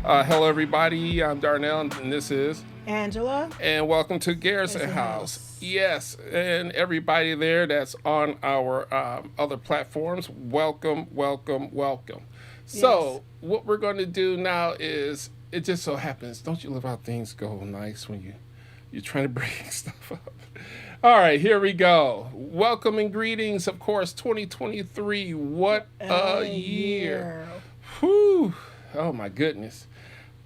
Hello, everybody. I'm Darnell, and this is, Angela and welcome to is Garrison the House. house. Yes, and everybody there that's on our other platforms, welcome, welcome, welcome. Yes. So, what we're going to do now is, it just so happens, don't you love how things go nice when you're trying to bring stuff up? All right, here we go. Welcome and greetings, of course, 2023. What a A year! year. Whew! Oh my goodness.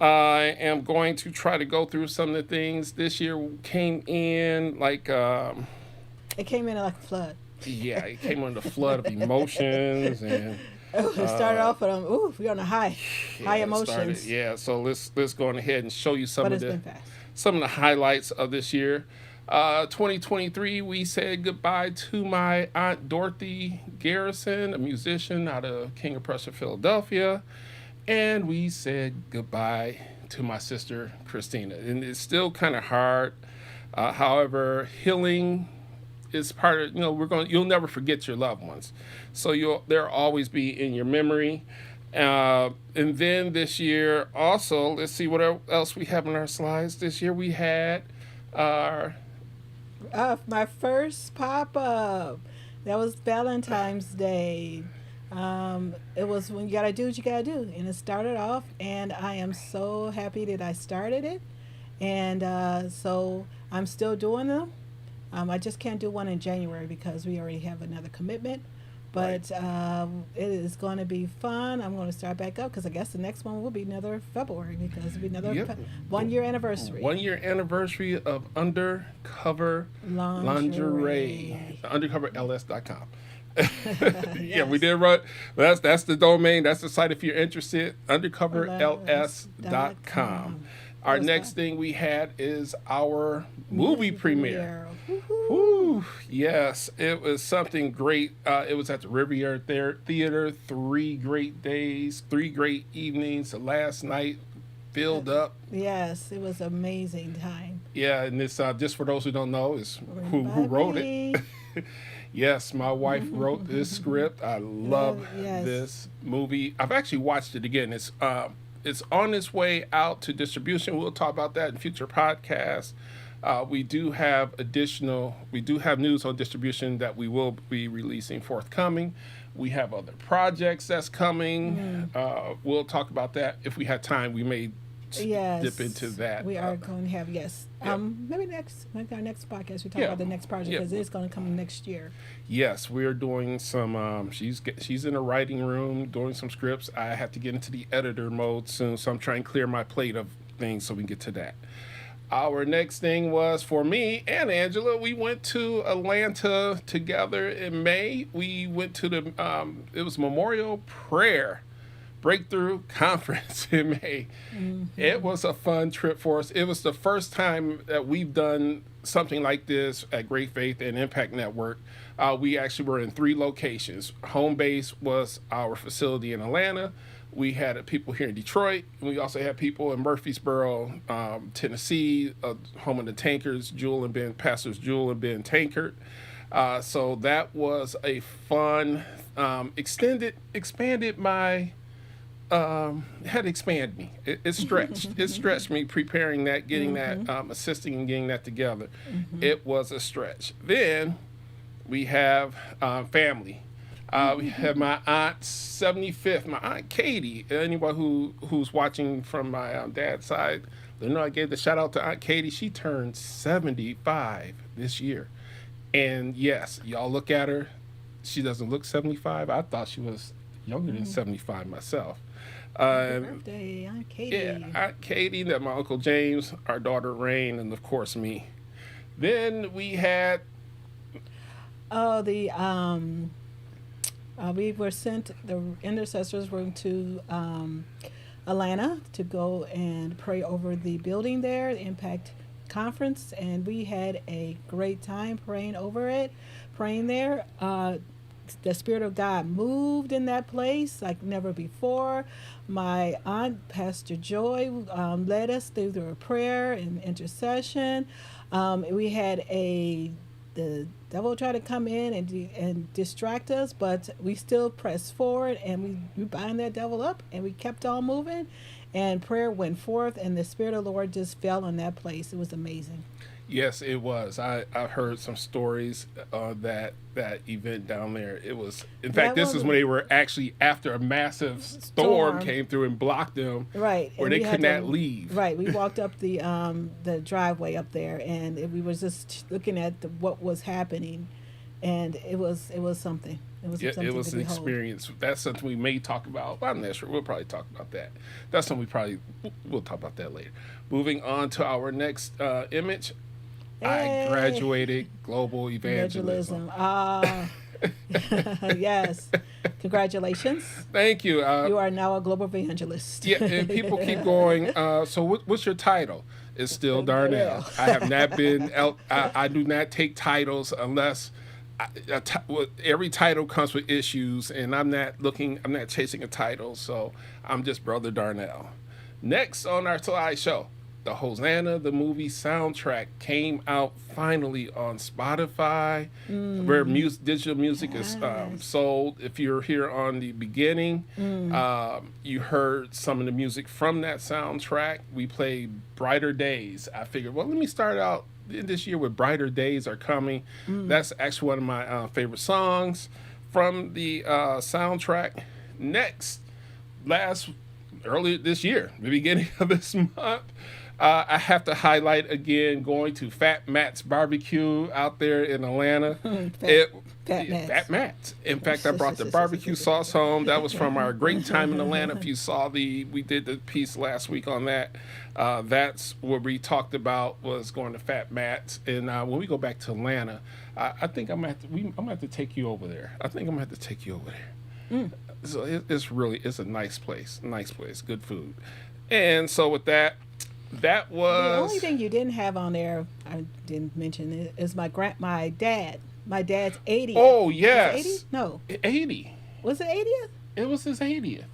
I am going to try to go through some of the things this year came in like It came in like a flood. yeah, it came on the flood of emotions and It started uh off with ooh, we're on a high yeah, it started. emotions, Yeah, so let's go on ahead and show you but it's been fast. some of the highlights of this year. 2023, we said goodbye to my aunt Dorothy Garrison, a musician out of King of Prussia, Philadelphia. And we said goodbye to my sister Christina. And it's still kind of hard. However, healing is part of, you'll never forget your loved ones. So they'll always be in your memory. And then this year, also, let's see what else we have in our slides. This year we had our My first pop up. That was Valentine's Day. It was when you gotta do what you gotta do, and it started off, and I am so happy that I started it, and so I'm still doing them. I just can't do one in January because we already have another commitment. right. But it is going to be fun. I'm going to start back up because I guess the next one will be another February because it'll be another Yep. 1 year anniversary. 1 year anniversary of Undercover Lingerie. Lingerie. UndercoverLS.com. Yeah, we Yes. did run. That's the domain. That's the site if you're interested. Dot UndercoverLS.com. com. It Our was next fun. thing we had is our movie Movie premiere. premiere. Woohoo. Whew, yes, it was something great. It was at the Riviera Theater. 3 great days, 3 great evenings. The last night Uh, filled up. yes, it was amazing time. Yeah, and this just for those who don't know is Written who by wrote it. me. Yes, my wife wrote this script. I love Yes. this movie. I've actually watched it again. It's on its way out to distribution. We'll talk about that in future podcasts. We do have news on distribution that we will be releasing forthcoming. We have other projects that's coming. We'll talk about that if we have time. We may dip into Yes, that. we are going to have yes. Yep. Maybe our next podcast we talk Yeah. about the next project Yeah. because it's going to come next year. Yes, we are doing some. She's in a writing room doing some scripts. I have to get into the editor mode soon, so I'm trying to clear my plate of things so we can get to that. Our next thing was for me and Angela. We went to Atlanta together in May. We went to the it was Memorial Prayer Breakthrough Conference in May. It was a fun trip for us. It was the first time that we've done something like this at Great Faith and Impact Network. We actually were in 3 locations. Home base was our facility in Atlanta. We had people here in Detroit. We also had people in Murfreesboro, Tennessee, home of the Tankers, Pastors Jewel and Ben Tankard. So that was a fun, expanded my had to expand me. It stretched. It stretched me preparing that, getting that, assisting and getting that together. It was a stretch. Then we have family. We have my aunt's 75th, my aunt Katie. Anyone who's watching from my dad's side, they know I gave the shout out to Aunt Katie. She turned 75 this year. And yes, y'all look at her. She doesn't look 75. I thought she was younger than 75 myself. Happy Um, birthday, Aunt yeah, Katie. Aunt Katie, that my Uncle James, our daughter Rain, and of course me. Then we had Oh, we were sent. The intercessors were to Atlanta to go and pray over the building there, the Impact Conference, and we had a great time praying over it, praying there. The Spirit of God moved in that place like never before. My aunt, Pastor Joy, led us through a prayer and intercession. We had a the devil tried to come in and distract us, but we still pressed forward and we bind that devil up and we kept on moving, and prayer went forth and the Spirit of the Lord just fell on that place. It was amazing. Yes, it was. I heard some stories that event down there. It was, in fact, That this is one, when they were actually after a massive storm storm, came through and blocked them, right? where And they we could had not to, leave. right? We walked up the driveway up there, and we was just looking at what was happening, and it was something. It was It something was to an behold. experience. That's something we may talk about. I'm not sure. We'll probably talk about that. That's something we'll talk about that later. Moving on to our next image. I Hey, graduated global evangelism. evangelism. Ah, yes. Congratulations. Thank you. You are now a global evangelist. Yeah, and people keep going. So, what's your title? It's still Darnell. Darnell. I have not been. I do not take titles unless every title comes with issues, and I'm not looking. I'm not chasing a title, so I'm just Brother Darnell. Next on our slideshow, the Hosanna the movie soundtrack came out finally on Spotify, where digital music is Yes. sold. If you're here on the beginning, you heard some of the music from that soundtrack. We played Brighter Days. I figured, well, let me start out this year with Brighter Days Are Coming. That's actually one of my favorite songs from the soundtrack. Next, earlier this year, the beginning of this month, I have to highlight again going to Fat Matt's Barbecue out there in Atlanta. Fat, It, fat Fat Matt's. Matt's. In fact, I brought the barbecue sauce home. That was from our great time in Atlanta. If you saw we did the piece last week on that. That's what we talked about, was going to Fat Matt's. And when we go back to Atlanta, I think I'm gonna have to take you over there. I think I'm gonna have to take you over there. So it's a nice place, good food. And so with that, that The only was, thing you didn't have on there, I didn't mention it, is my dad. My dad's 80th. oh Was it 80? yes, No. 80. Was it 80th? It was his 80th.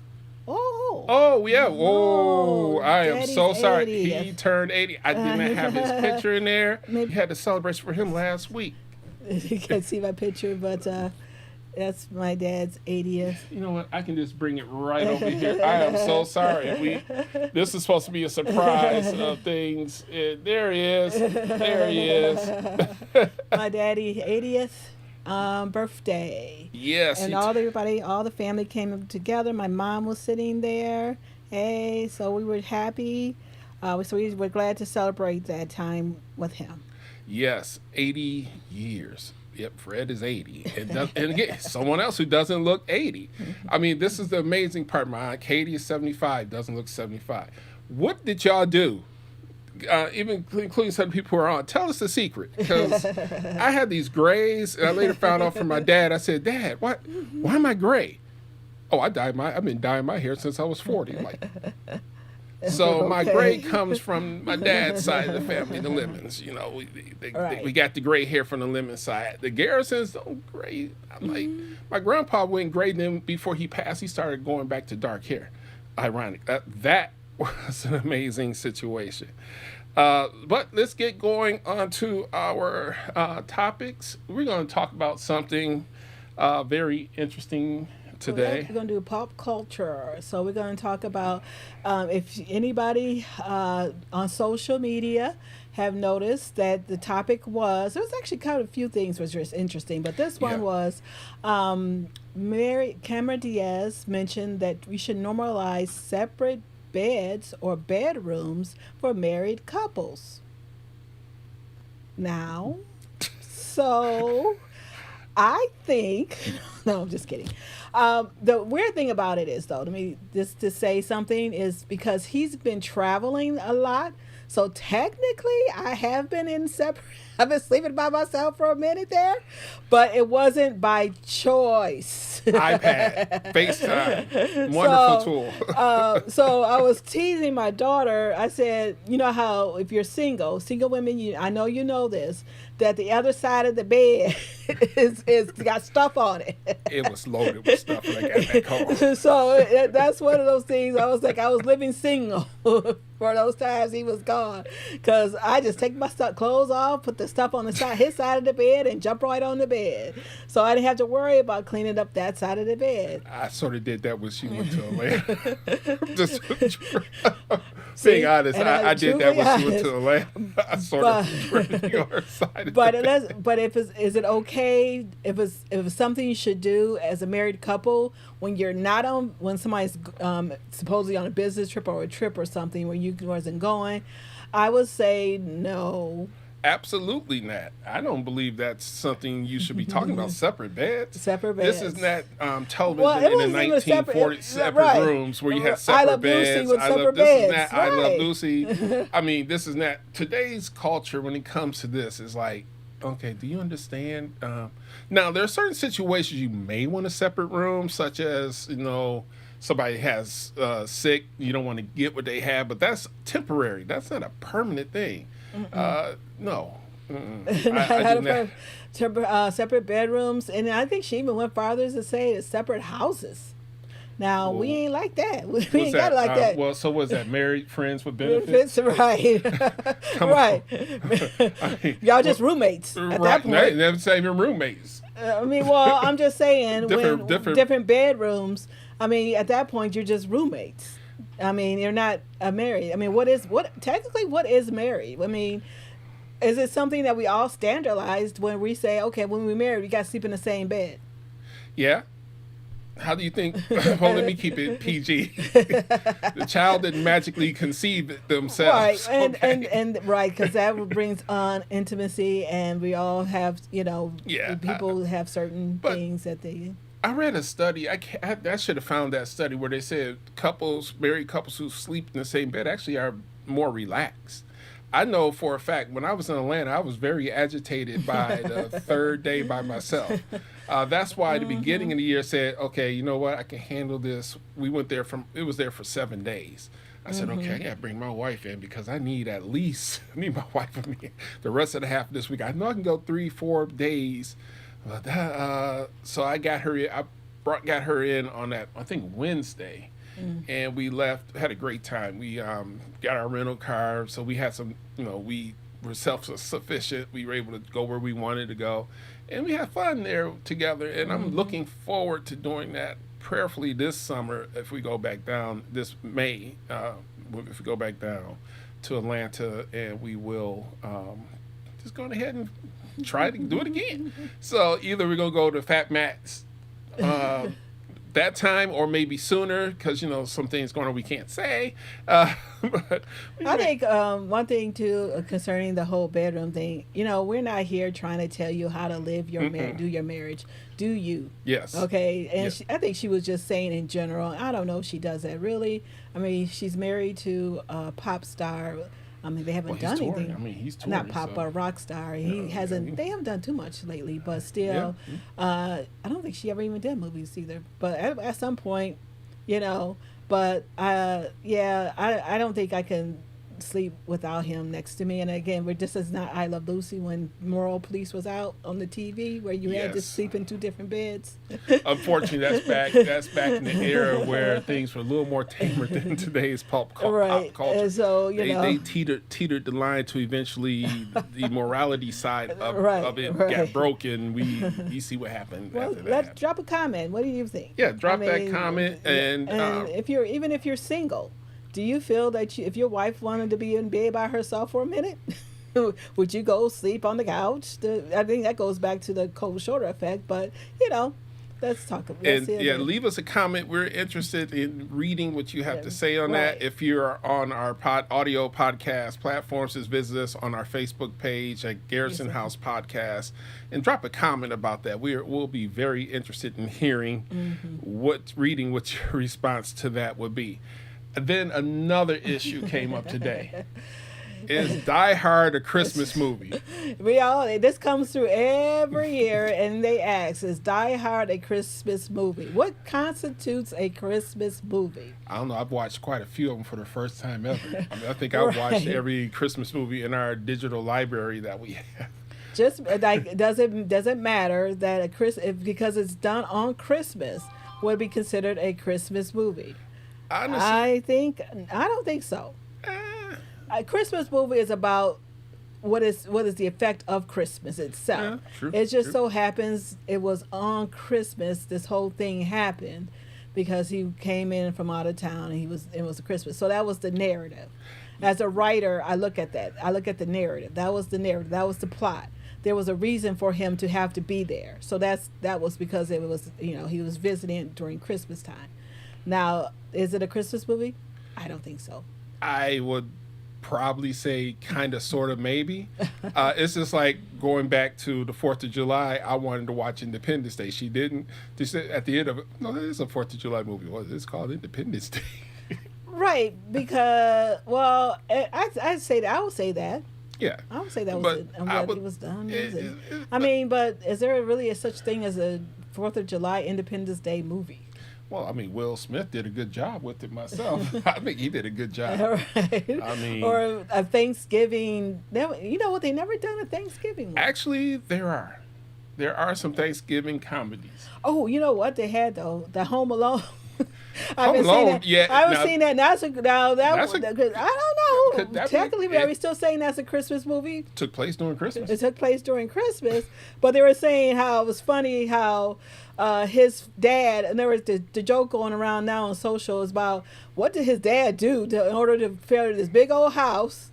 Oh. Oh yeah. Oh, Oh, I am Daddy's so sorry. He 80th. turned 80. I did not have his picture in there. We Maybe had the celebration for him last week. you can't see my picture, but that's my dad's 80th. You know what? I can just bring it right over here. I am so sorry. This is supposed to be a surprise of things. There he is. There he is. My daddy 80th birthday. Yes. And all the family came together. My mom was sitting there. Hey, so we were happy. So we were glad to celebrate that time with him. Yes. 80 years. Yep, Fred is 80. And again, someone else who doesn't look 80. I mean, this is the amazing part. My Aunt Katie is 75, doesn't look 75. What did y'all do? Even including some people who are on. Tell us the secret. Because I had these grays, and I later found out from my dad. I said, Dad, why am I gray? Oh, I've been dyeing my hair since I was 40. Like, so my Okay. gray comes from my dad's side of the family, the Lemons. You know, Right. we got the gray hair from the Lemon side. The Garrisons don't gray. I'm like, my grandpa went gray, then before he passed, he started going back to dark hair. Ironic. That was an amazing situation. But let's get going on to our topics. We're going to talk about something very interesting today. We're going to do pop culture. So we're going to talk about if anybody on social media have noticed that the topic was, there was actually kind of a few things was just interesting, but this one Yeah. was Cameron Diaz mentioned that we should normalize separate beds or bedrooms for married couples. Now, so I think, no, I'm just kidding. The weird thing about it is, though, let me just to say something, is because he's been traveling a lot. So technically, I have been in separate. I've been sleeping by myself for a minute there, but it wasn't by choice. iPad, FaceTime, wonderful So, tool. So I was teasing my daughter. I said, you know how if you're single women, I know you know this, that the other side of the bed it's got stuff on it. It was loaded with stuff when I got back home. So that's one of those things. I was like, I was living single for those times he was gone, because I just take my clothes off, put the stuff on the side, his side of the bed, and jump right on the bed. So I didn't have to worry about cleaning up that side of the bed. I sort of did that when she went to Atlanta. Just being honest, I did that when she went to Atlanta. I sort of worked on her side. But is it okay if it's something you should do as a married couple when you're not on, when somebody's supposedly on a business trip or a trip or something where you wasn't going? I would say no. Absolutely not. I don't believe that's something you should be talking about. Separate beds. Separate beds. This is not television in the 1940s separate rooms where you had separate I Love beds. Lucy with separate beds. This is not I Love Lucy. I mean, this is not today's culture when it comes to this. Is like, okay, do you understand? Now, there are certain situations you may want a separate room, such as, somebody has sick, you don't want to get what they have, but that's temporary. That's not a permanent thing. No. I separate bedrooms, and I think she even went farther to say separate houses. Now, we ain't like that. We ain't got it like that. Well, so was that married friends with benefits? Right. Right. I mean, y'all just roommates at that point. Never say even roommates. I'm just saying, different bedrooms. I mean, at that point, you're just roommates. I mean, you're not married. I mean, what is married? I mean, is it something that we all standardized when we say, okay, when we're married, we got to sleep in the same bed? Yeah. How do you think? Well, let me keep it PG. The child didn't magically conceive themselves, right? And right, because that brings on intimacy, and we all have, people have certain things that they. I read a study. I should have found that study where they said married couples who sleep in the same bed actually are more relaxed. I know for a fact when I was in Atlanta, I was very agitated by the third day by myself. That's why at the beginning of the year said, okay, you know what, I can handle this. We went there it was there for 7 days. I said, okay, I got to bring my wife in because I need my wife with me the rest of the half of this week. I know I can go 3-4 days. So I got her in. Got her in on that, I think, Wednesday. And we left, had a great time. We got our rental car, so we had some, we were self-sufficient. We were able to go where we wanted to go. And we had fun there together. And I'm looking forward to doing that prayerfully this summer if we go back down, this May, if we go back down to Atlanta, and we will just go ahead and try to do it again. So either we're going to go to Fat Matt's that time or maybe sooner because, some things going on we can't say. But I think one thing, too, concerning the whole bedroom thing, we're not here trying to tell you how to live your do your marriage. Do you? Yes. Okay. And I think she was just saying in general. I don't know if she does that really. I mean, she's married to a pop star. I mean, they haven't done anything. Touring. I mean, he's touring. Not pop, but rock star. He hasn't. They haven't done too much lately, but still, I don't think she ever even did movies either. But at some point, But I don't think I can sleep without him next to me. And again, this is not I Love Lucy when Moral Police was out on the TV where you had to sleep in 2 different beds. Unfortunately, that's back in the era where things were a little more tamer than today's pop culture. And so they teetered the line to eventually the morality side of it got broken. You see what happened. Well, after that. Let's drop a comment. What do you think? Yeah, that comment and if you're single. Do you feel that if your wife wanted to be in bed by herself for a minute, would you go sleep on the couch? I think that goes back to the cold shoulder effect, but, let's talk about it. Leave us a comment. We're interested in reading what you have to say on that. If you're on our audio podcast platforms, just visit us on our Facebook page at Garrison House Podcast and drop a comment about that. We'll be very interested in hearing what your response to that would be. Then another issue came up today. Is Die Hard a Christmas movie? This comes through every year, and they ask, is Die Hard a Christmas movie? What constitutes a Christmas movie? I don't know. I've watched quite a few of them for the first time ever. I think I've watched every Christmas movie in our digital library that we have. Just like doesn't matter that because it's done on Christmas would be considered a Christmas movie. Honestly, I don't think so. eh, A Christmas movie is about what is the effect of Christmas itself. yeah, true, It just true. so happens it was on Christmas this whole thing happened because he came in from out of town and it was Christmas. So that was the narrative. As a writer, I look at that. I look at the narrative. That was the narrative. That was the plot. There was a reason for him to have to be there. So that was because it was he was visiting during Christmas time. Now, is it a Christmas movie? I don't think so. I would probably say kind of, sort of, maybe. It's just like going back to the 4th of July. I wanted to watch Independence Day. She didn't. She said at the end of it, no, that is a 4th of July movie. What is it? It's called Independence Day. Right, because I'd say that I would say that. Yeah. I would say that was But it. I'm I glad would- it was done. I but- mean, but is there really a such thing as a 4th of July Independence Day movie? Well, I mean, Will Smith did a good job with it myself. I think he did a good job. Right. I mean- or a Thanksgiving. You know what? They never done a Thanksgiving one. Actually, there are some Thanksgiving comedies. Oh, you know what they had though? The Home Alone. I Home haven't Alone, seen that. yeah, I haven't now- seen that. Now That's a- because I don't Could know. that be- Technically, are we still saying that's a Christmas movie? Took place during Christmas. It took place during Christmas, but they were saying how it was funny how his dad, and there was the joke going around now on social is about what did his dad do in order to fill this big old house,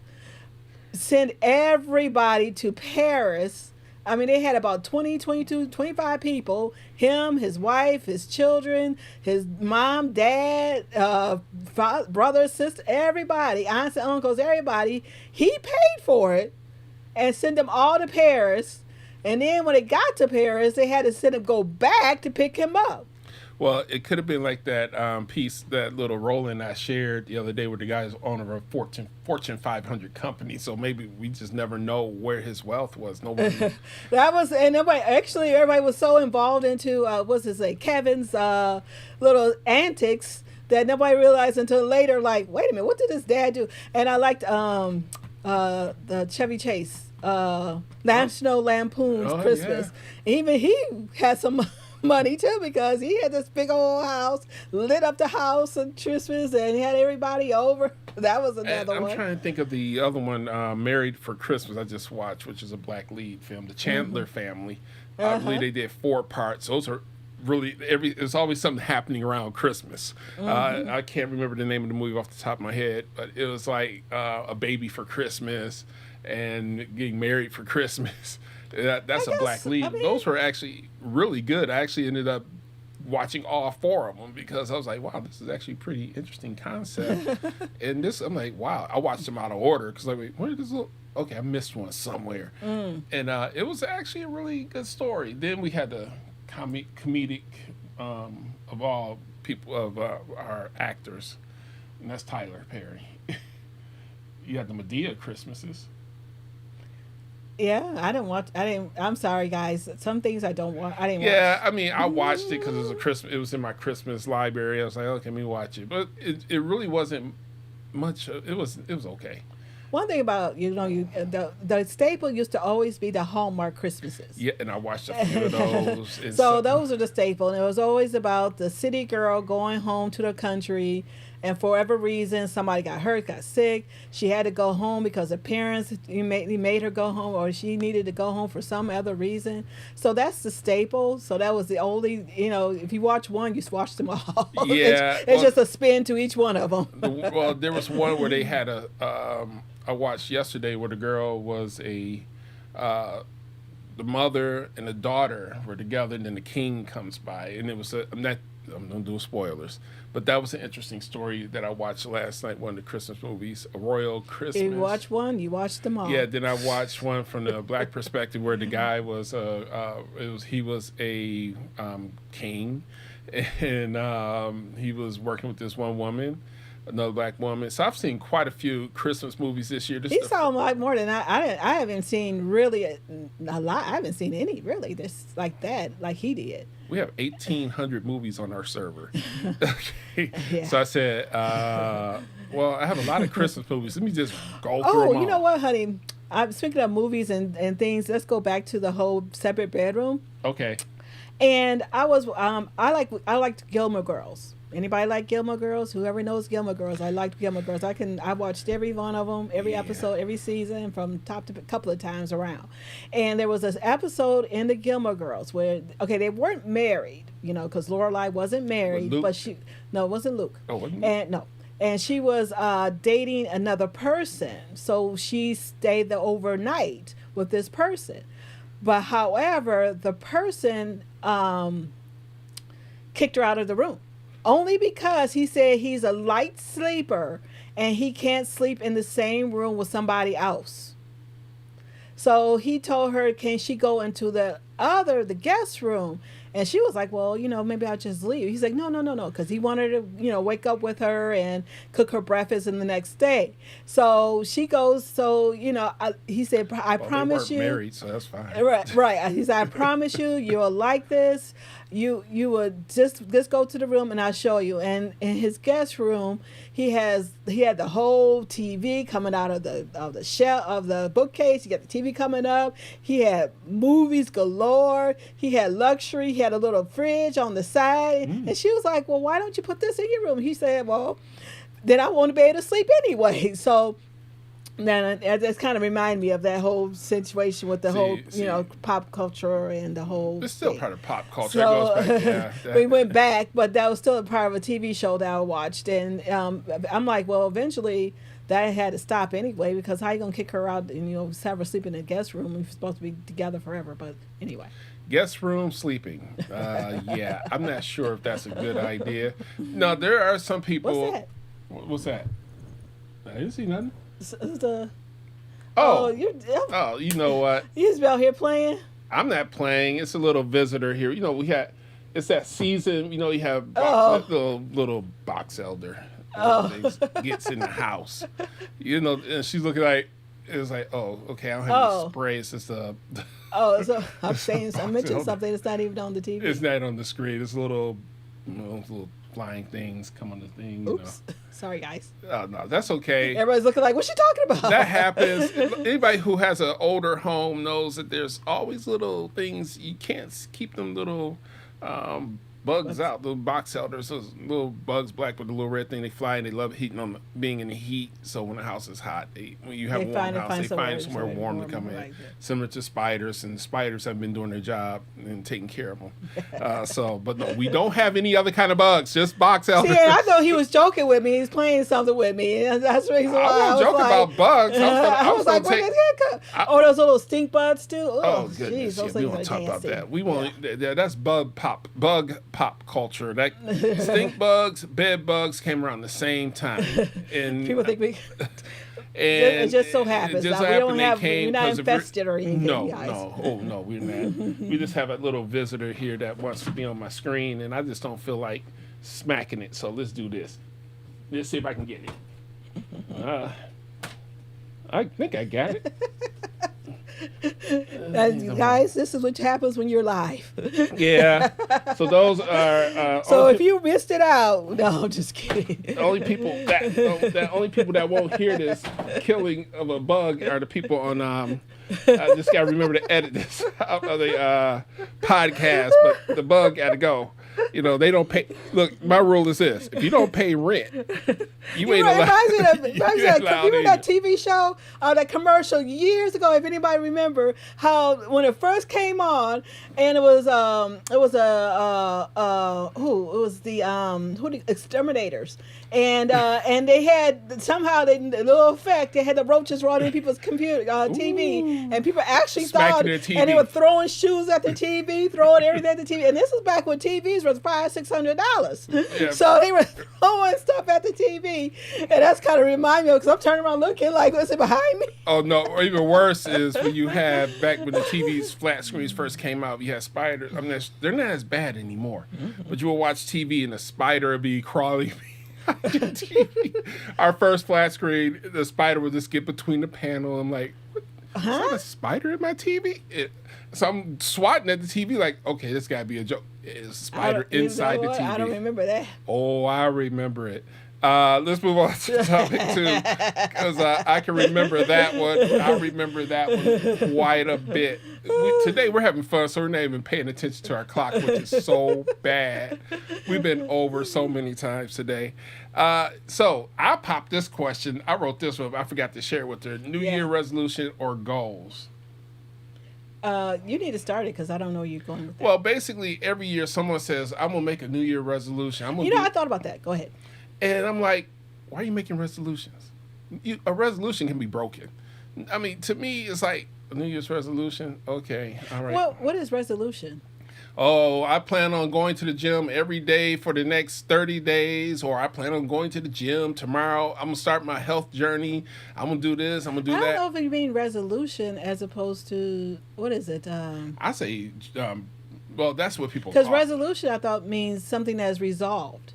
send everybody to Paris. I mean, they had about 20, 22, 25 people. Him, his wife, his children, his mom, dad, brother, sister, everybody, aunts and uncles, everybody. He paid for it and sent them all to Paris. And then when it got to Paris, they had to send him go back to pick him up. Well, it could have been like that piece, that little Roland I shared the other day where the guy's owner of a Fortune 500 company. So maybe we just never know where his wealth was. Nobody. That was, and everybody was so involved into, what's his name, Kevin's little antics that nobody realized until later, like, wait a minute, what did his dad do? And I liked the Chevy Chase, National Lampoon's Oh, Christmas. Even he had some money too because he had this big old house, lit up the house on Christmas, and he had everybody over. That was another I'm one. trying to think of the other one, Married for Christmas, I just watched, which is a black lead film, the Chandler family. I believe they did 4 parts. Those are really there's always something happening around Christmas. I can't remember the name of the movie off the top of my head, but it was like a baby for Christmas and getting married for Christmas. That's a black guess, lead. I mean- Those were actually really good. I actually ended up watching all 4 of them because I was like, wow, this is actually a pretty interesting concept. And this, I'm like, wow. I watched them out of order because like, wait, where did this look? Okay, I missed one somewhere. And it was actually a really good story. Then we had the comedic of all people of our actors, and that's Tyler Perry. You had the Medea Christmases. Yeah, I didn't watch. I'm sorry, guys. Some things I don't watch. I didn't Yeah, I mean, I watched it because it was a Christmas. It was in my Christmas library. I was like, okay, let me watch it. But it really wasn't much. It was okay. One thing about the staple used to always be the Hallmark Christmases. Yeah, and I watched a few of those. And So those are the staple, and it was always about the city girl going home to the country, and for whatever reason, somebody got hurt, got sick. She had to go home because her parents made her go home, or she needed to go home for some other reason. So that's the staple. So that was the only, if you watch one, you watch them all. Yeah, it's well- just a spin to each one of them. Well, there was one where they had I watched yesterday where the girl was the mother and the daughter were together, and then the king comes by, and it was I'm gonna do spoilers, but that was an interesting story that I watched last night. One of the Christmas movies, A Royal Christmas. You watch one, you watch them all. Yeah, then I watched one from the black perspective where the guy was he was a king, and he was working with this one woman, another black woman. So I've seen quite a few Christmas movies this year. He saw like more than I haven't seen really a lot. I haven't seen any really this like that like he did. We have 1,800 movies on our server. Okay. Yeah. So I said, well, I have a lot of Christmas movies. Let me just go through Oh, them you know all. what, honey? I'm speaking of movies and things. Let's go back to the whole separate bedroom. Okay. And I liked Gilmore Girls. Anybody like Gilmore Girls? Whoever knows Gilmore Girls, I liked Gilmore Girls. I watched every one of them, every Yeah. episode, every season from top to a couple of times around. And there was this episode in the Gilmore Girls where they weren't married, because Lorelai wasn't married, Luke? but no, it wasn't Luke. Oh, wasn't And no. And she was dating another person, so she stayed there overnight with this person. But however, the person kicked her out of the room only because he said he's a light sleeper and he can't sleep in the same room with somebody else. So he told her, can she go into the guest room? And she was like, well, maybe I'll just leave. He's like, no, because he wanted to, wake up with her and cook her breakfast in the next day. So she goes, he said, I promise they you. weren't married, so that's fine. Right. He said, I promise you, you'll like this. You would just go to the room and I'll show you. And in his guest room, he had the whole TV coming out of the shelf of the bookcase. He got the TV coming up. He had movies galore. He had luxury. He had a little fridge on the side. And she was like, well, why don't you put this in your room? He said, well, then I want to be able to sleep anyway. So then that's kind of remind me of that whole situation with the whole pop culture and the whole It's still thing. part of pop culture. So It goes back, yeah. we went back, but that was still a part of a TV show that I watched, and I'm like, well, eventually that had to stop anyway, because how you gonna kick her out and have her sleep in a guest room? We're supposed to be together forever, but anyway. Guest room sleeping. Yeah, I'm not sure if that's a good idea. No, there are some people. What's that? What's that? I didn't see nothing. Oh, You know what? you just out here playing. I'm not playing. It's a little visitor here. It's that season. You have little box elder that gets in the house. And she's looking like, it's like, oh, okay, I don't have any spray. It's just a. Oh, so I'm mentioning elder. something that's not even on the TV. It's not on the screen. It's little flying things come on the thing. Oops. Sorry, guys. Oh, no, that's okay. Everybody's looking like, what's she talking about? That happens. Anybody who has an older home knows that there's always little things. You can't keep them little bugs out. Little box elders, those little bugs, black with the little red thing. They fly and they love being in the heat. So when the house is hot, when you have a warm house, they find somewhere warm to come in. Right. Similar to spiders, and the spiders have been doing their job and taking care of them. But no, we don't have any other kind of bugs. Just box elders. See, I thought he was joking with me. He's playing something with me. And that's the reason why I wasn't joking about bugs. I was like, where did that come? Those little stink bugs too. Oh goodness! Geez, We won't talk about that. We won't. That's bug pop culture. That stink bugs, bed bugs came around the same time, and people think we. And it just so happens that we're not infested or anything. No, guys. no, we're not. We just have a little visitor here that wants to be on my screen, and I just don't feel like smacking it. So let's do this. Let's see if I can get it. I think I got it. Guys, this is what happens when you're live. Yeah. So those are. So if you missed it out, no, I'm just kidding. The only people that won't hear this killing of a bug are the people on. I just gotta remember to edit this out of the podcast, but the bug gotta go. They don't pay. Look, my rule is this: if you don't pay rent, you ain't allowed. It reminds me of that TV show, that commercial years ago. If anybody remember how when it first came on, and it was the exterminators, and they had somehow the little effect. They had the roaches running in people's computer TV, and people actually thought, and they were throwing shoes at the TV, throwing everything at the TV, and this is back when TVs was $500-$600. Yeah. So they were throwing stuff at the TV, and that's kind of remind me of, because I'm turning around looking like, what's it behind me? Oh no! Or even worse is when you had back when the TVs flat screens first came out, you had spiders. I mean, they're not as bad anymore, but you will watch TV and the spider would be crawling. TV. Our first flat screen, the spider would just get between the panel. I'm like, is that a spider in my TV? So I'm swatting at the TV like, okay, this gotta be a joke. It's a spider inside the TV. I don't remember that. Oh, I remember it. Let's move on to topic two, because I can remember that one. I remember that one quite a bit. Today we're having fun, so we're not even paying attention to our clock, which is so bad. We've been over so many times today. So I popped this question. I wrote this one. I forgot to share it with her. New Yeah. Year resolution or goals? You need to start it because I don't know where you're going with that. Well, basically, every year someone says, I'm going to make a New Year resolution. I'm gonna You know, do I thought about that. Go ahead. And I'm like, why are you making resolutions? A resolution can be broken. I mean, to me, it's like a New Year's resolution. Okay, all right. What is resolution? Oh, I plan on going to the gym every day for the next 30 days, or I plan on going to the gym tomorrow. I'm going to start my health journey. I'm going to do this. I'm going to do I that. don't know if you mean resolution as opposed to, what is it? I say, well, that's what people Because call it. resolution, I thought, means something that is resolved.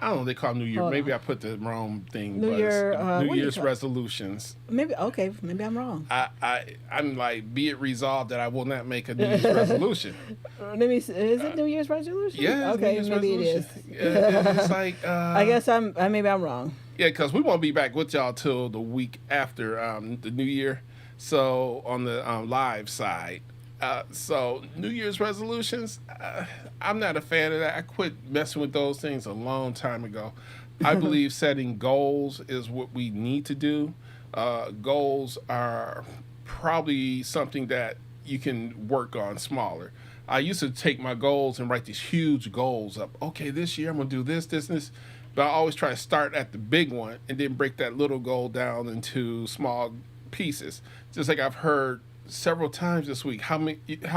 I don't know, they call it New Year. Hold Maybe on. I put the wrong thing. New but Year, it's what New do you Year's call it? resolutions. Maybe, okay, maybe I'm wrong. I'm like, be it resolved that I will not make a New Year's resolution. Let me see, is it New Year's resolution? Yeah, it's New Okay, Year's maybe it is. resolution. Yeah, it's like, I guess maybe I'm wrong. yeah, because we won't be back with y'all till the week after the New Year. So on the live side. So New Year's resolutions, I'm not a fan of that. I quit messing with those things a long time ago. I believe setting goals is what we need to do. Goals are probably something that you can work on smaller. I used to take my goals and write these huge goals up. Okay, this year I'm gonna do this, this, and this. But I always try to start at the big one and then break that little goal down into small pieces. Just like I've heard several times this week, how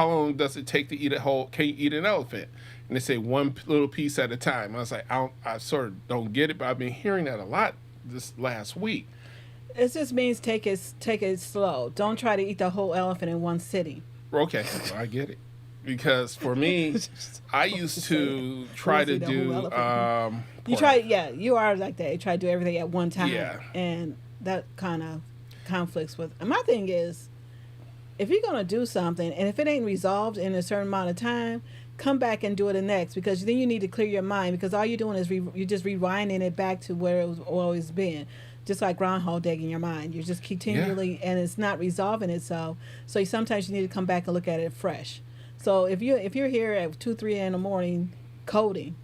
long does it take to eat a whole? Can you eat an elephant? And they say one little piece at a time. I was like, I sort of don't get it, but I've been hearing that a lot this last week. It just means take it slow. Don't try to eat the whole elephant in one sitting. Okay, well, I get it. Because for me, I used to try to Eat the whole do. elephant. You pork. try, yeah, you are like that. You try to do everything at one time. Yeah. And that kind of conflicts with. And my thing is, if you're going to do something and if it ain't resolved in a certain amount of time, come back and do it the next, because then you need to clear your mind, because all you're doing is you're just rewinding it back to where it was always been, just like Groundhog Day in your mind. You're just continually, and it's not resolving itself. So sometimes you need to come back and look at it fresh. So if you're here at 2-3 in the morning coding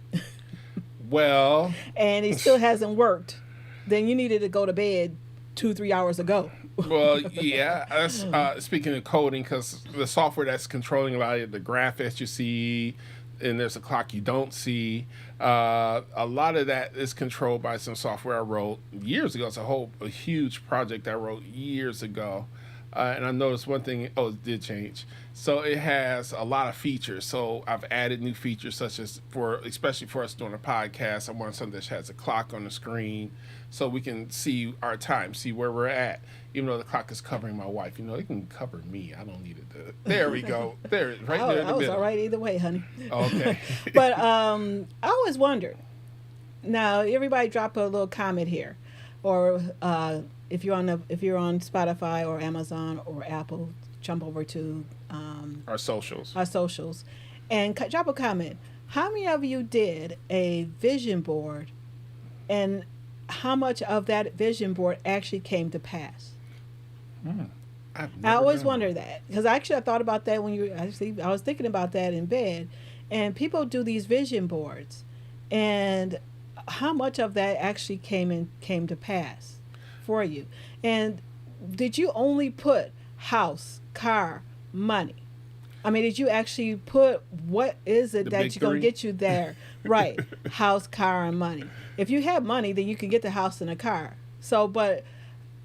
Well, and it still hasn't worked, then you needed to go to bed 2-3 hours ago. well, yeah. That's, speaking of coding, because the software that's controlling a lot of the graphics you see, and there's a clock you don't see. A lot of that is controlled by some software I wrote years ago. It's a huge project I wrote years ago. And I noticed one thing. Oh, it did change. So it has a lot of features. So I've added new features, such as especially for us doing a podcast, I want something that has a clock on the screen, so we can see our time, see where we're at. Even though the clock is covering my wife, it can cover me. I don't need it. There we go. There, right there in the I was middle. all right either way, honey. Okay. But I always wondered. Now, everybody drop a little comment here, or if you're on Spotify or Amazon or Apple, jump over to Our socials. our socials, and drop a comment. How many of you did a vision board, and how much of that vision board actually came to pass? I've I never always done wonder that, because actually I thought about that when I was thinking about that in bed, and people do these vision boards, and how much of that actually came to pass for you? And did you only put house, car, money? I mean, did you actually put what is it The that big you're gonna three? get you there? Right, house, car, and money. If you have money, then you can get the house and a car. So, but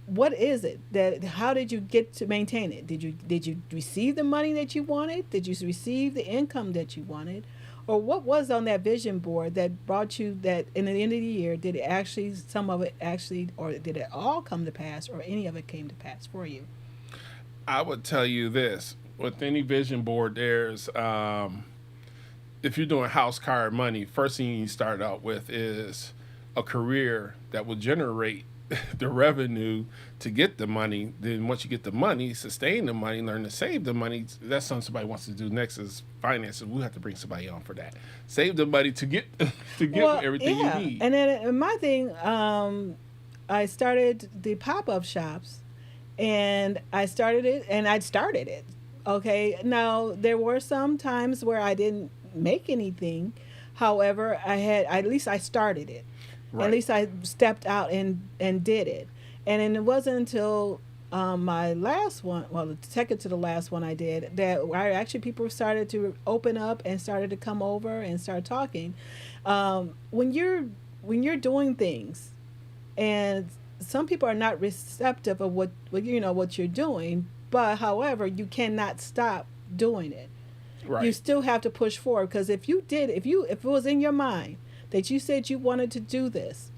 what is it that? How did you get to maintain it? Did you receive the money that you wanted? Did you receive the income that you wanted? Or what was on that vision board that brought you that in the end of the year, did it actually, some of it actually, or did it all come to pass, or any of it came to pass for you? I would tell you this: with any vision board, there's if you're doing house, car, money, first thing you start out with is a career that will generate the revenue to get the money. Then once you get the money, sustain the money, learn to save the money. That's something somebody wants to do next is finances. We have to bring somebody on for that. Save the money to get to get Well, everything you yeah. need. And then my thing, I started the pop up shops, and I started it, and I'd started it. Okay. Now there were some times where I didn't make anything. However, at least I started it. At Right. least I stepped out and did it. And then it wasn't until my last one, well, the second to the last one I did, that I actually people started to open up and started to come over and start talking. When you're doing things, and some people are not receptive of what you're doing, but however, you cannot stop doing it. You Right. still have to push forward, because if it was in your mind that you said you wanted to do this,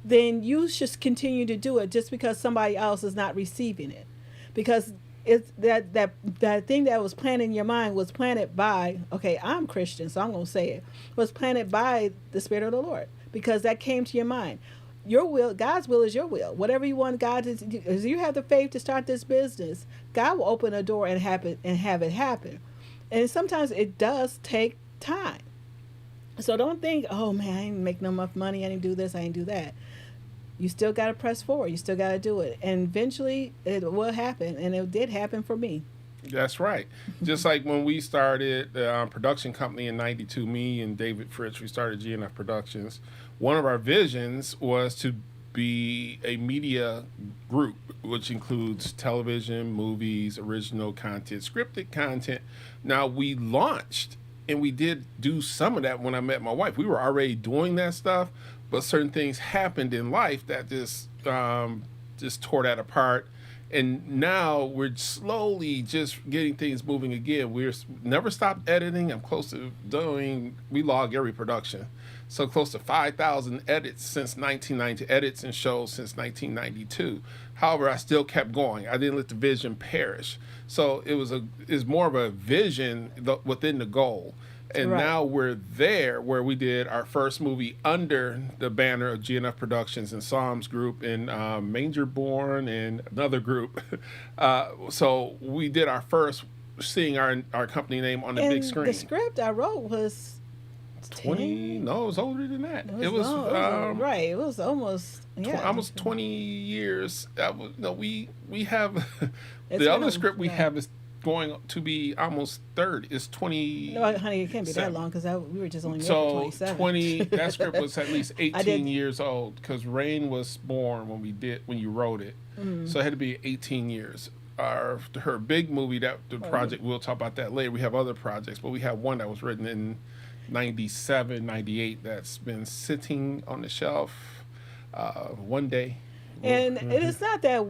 then you should continue to do it just because somebody else is not receiving it. Because it's that thing that was planted in your mind was planted by, okay, I'm Christian, so I'm going to say it, was planted by the Spirit of the Lord, because that came to your mind. Your will, God's will is your will. Whatever you want God to do, if you have the faith to start this business, God will open a door and have it happen. And sometimes it does take time. So don't think, oh man, I ain't make no enough money, I didn't do this, I didn't do that. You still got to press forward. You still got to do it. And eventually it will happen. And it did happen for me. That's right. Just like when we started the production company in '92, me and David Fritz, we started GNF Productions. One of our visions was to be a media group, which includes television, movies, original content, scripted content. Now, we launched and we did do some of that when I met my wife. We were already doing that stuff, but certain things happened in life that just tore that apart. And now we're slowly just getting things moving again. We're never stopped editing. I'm close to doing. We log every production, so close to 5,000 edits since 1990. Edits and shows since 1992. However, I still kept going. I didn't let the vision perish. So it's more of a vision within the goal. And Right. now we're there where we did our first movie under the banner of GNF Productions and Psalms Group and Manger Born and another group. So we did our first seeing our company name on the big And the screen. script I wrote was 20, 10. no, it was older than that. It was Long. Right. It was almost, yeah. almost 20 years. That was, no, we have It's the been other script we yeah. have is going to be almost 30. It's 20. No, honey, it can't be that seven. long, because we were just only there for So 27. 20, that script was at least I did- 18 years old because Rain was born when you wrote it. So it had to be 18 years. Her big movie, that the project, we'll talk about that later. We have other projects, but we have one that was written in 97, 98 that's been sitting on the shelf. One day. And it is not that,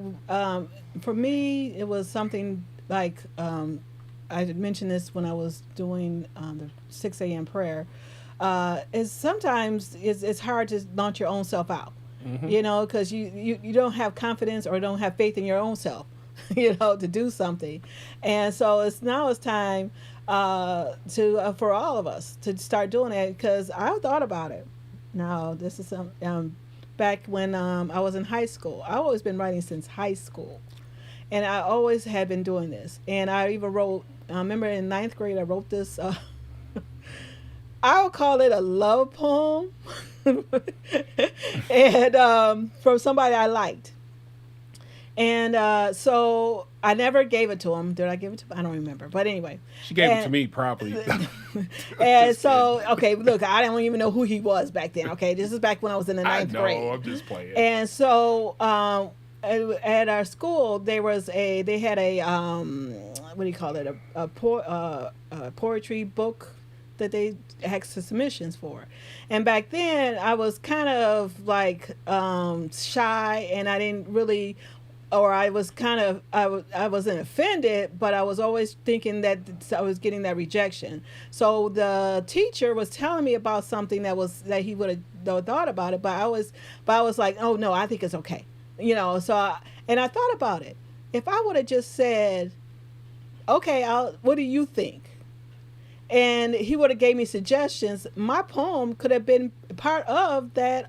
for me, it was something like, I mentioned this when I was doing the 6 a.m. prayer. Is sometimes it's hard to launch your own self out, because you don't have confidence or don't have faith in your own self, to do something. And so it's time to for all of us to start doing it, because I thought about it. Now, this is back when I was in high school. I've always been writing since high school. And I always had been doing this. And I even wrote, I remember in ninth grade, I wrote this, I would call it a love poem. And from somebody I liked. And so I never gave it to him. Did I give it to him? I don't remember. But anyway. She gave it to me, probably. And so, okay, look, I don't even know who he was back then. Okay, this is back when I was in the I ninth know, grade. I'm just playing. And so at our school, they had a what do you call it, a poetry book that they asked for submissions for. And back then I was kind of like shy, and I didn't really, or I was kind of, I wasn't offended, but I was always thinking that I was getting that rejection. So the teacher was telling me about something that he would have thought about it, but I was like, oh no, I think it's okay. And I thought about it. If I would have just said, okay, what do you think? And he would have gave me suggestions. My poem could have been part of that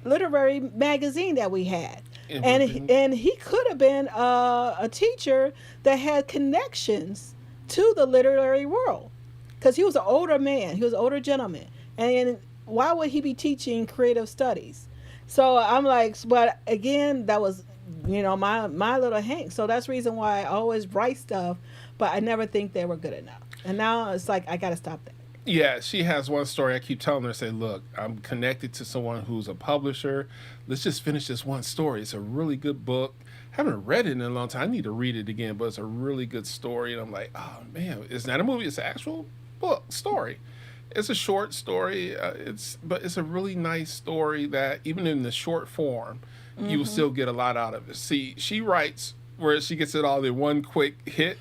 literary magazine that we had. It would And have been. and he could have been a teacher that had connections to the literary world, because he was an older man, he was an older gentleman, and why would he be teaching creative studies? So I'm like, but again, that was, my little Hank. So that's the reason why I always write stuff, but I never think they were good enough. And now it's like I got to stop that. Yeah, she has one story. I keep telling her, say, look, I'm connected to someone who's a publisher. Let's just finish this one story. It's a really good book. Haven't read it in a long time. I need to read it again, but it's a really good story. And I'm like, oh man, it's not a movie. It's an actual book story. It's a short story. But it's a really nice story that even in the short form, you will still get a lot out of it. See, she writes where she gets it all in one quick hit.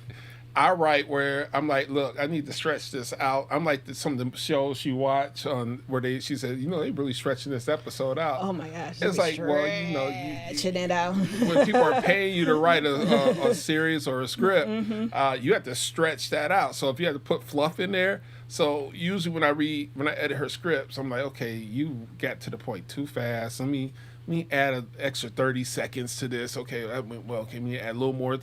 I write where I'm like, look, I need to stretch this out. I'm like some of the shows you watch on where she said, they really stretching this episode out. Oh my gosh. It's like, well, stretching it out. when people are paying you to write a series or a script, you have to stretch that out. So if you have to put fluff in there, so usually when I edit her scripts, I'm like, okay, you got to the point too fast. Let me add an extra 30 seconds to this. Okay, can we add a little more?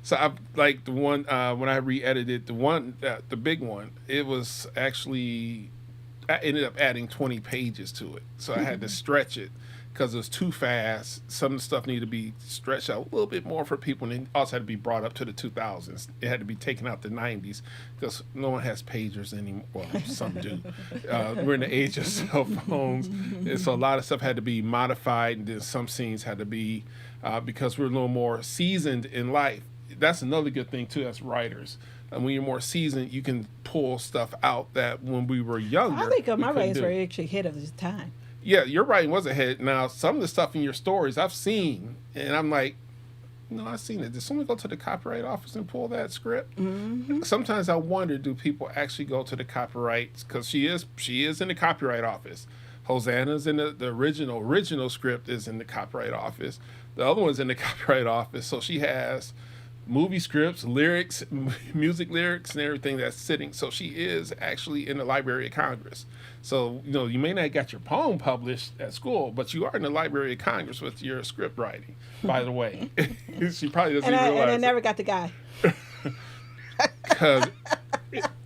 So I like the one when I re-edited the big one. It was actually, I ended up adding 20 pages to it. So I had to stretch it because it was too fast. Some of the stuff needed to be stretched out a little bit more for people, and it also had to be brought up to the 2000s. It had to be taken out the 90s because no one has pagers anymore. Well, some do. We're in the age of cell phones, and so a lot of stuff had to be modified, and then some scenes had to be because we're a little more seasoned in life. That's another good thing too as writers. And when you're more seasoned, you can pull stuff out that when we were younger. I think my writings were actually ahead of his time. Yeah, your writing was ahead. Now, some of the stuff in your stories I've seen, and I'm like, I've seen it. Did someone go to the copyright office and pull that script? Mm-hmm. Sometimes I wonder, do people actually go to the copyrights? Because she is in the copyright office. Hosanna's in the original script is in the copyright office. The other one's in the copyright office. So she has movie scripts, lyrics, music lyrics, and everything that's sitting. So she is actually in the Library of Congress. So, you may not have got your poem published at school, but you are in the Library of Congress with your script writing, by the way. She probably doesn't even realize And I never got the guy. Because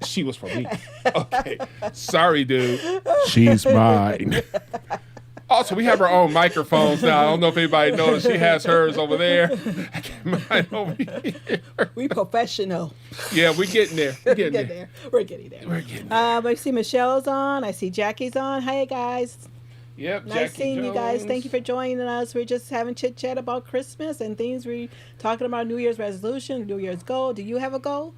she was for me. Okay. Sorry, dude. She's mine. Also, we have our own microphones now. I don't know if anybody noticed. She has hers over there. I got mine over here. We professional. Yeah, we're getting there. We're getting there. We're getting there. I see Michelle's on. I see Jackie's on. Hey, guys. Yep, nice Jackie seeing Jones. you guys. Thank you for joining us. We're just having chit chat about Christmas and things. We're talking about New Year's resolution, New Year's goal. Do you have a goal?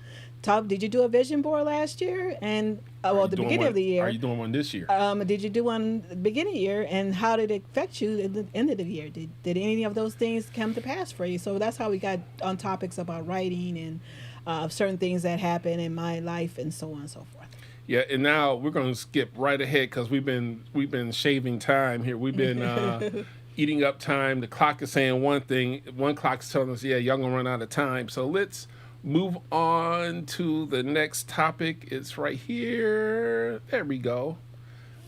Did you do a vision board last year? And the beginning of the year. Are you doing one this year? Did you do one at the beginning of the year? And how did it affect you at the end of the year? Did any of those things come to pass for you? So that's how we got on topics about writing and certain things that happen in my life and so on and so forth. Yeah, and now we're going to skip right ahead because we've been shaving time here. We've been eating up time. The clock is saying one thing. One clock is telling us, yeah, y'all going to run out of time. So let's move on to the next topic. It's right here. There we go.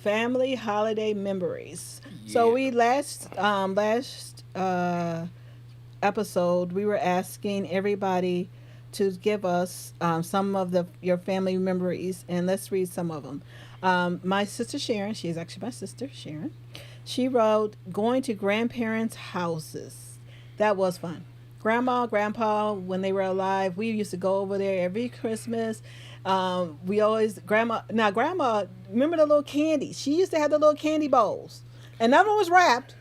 Family holiday memories. Yeah. So we last episode we were asking everybody to give us some of your family memories, and let's read some of them. My sister Sharon, she is actually my sister Sharon. She wrote going to grandparents' houses. That was fun. Grandma, grandpa, when they were alive, we used to go over there every Christmas. Grandma, remember the little candy? She used to have the little candy bowls. And that one was wrapped.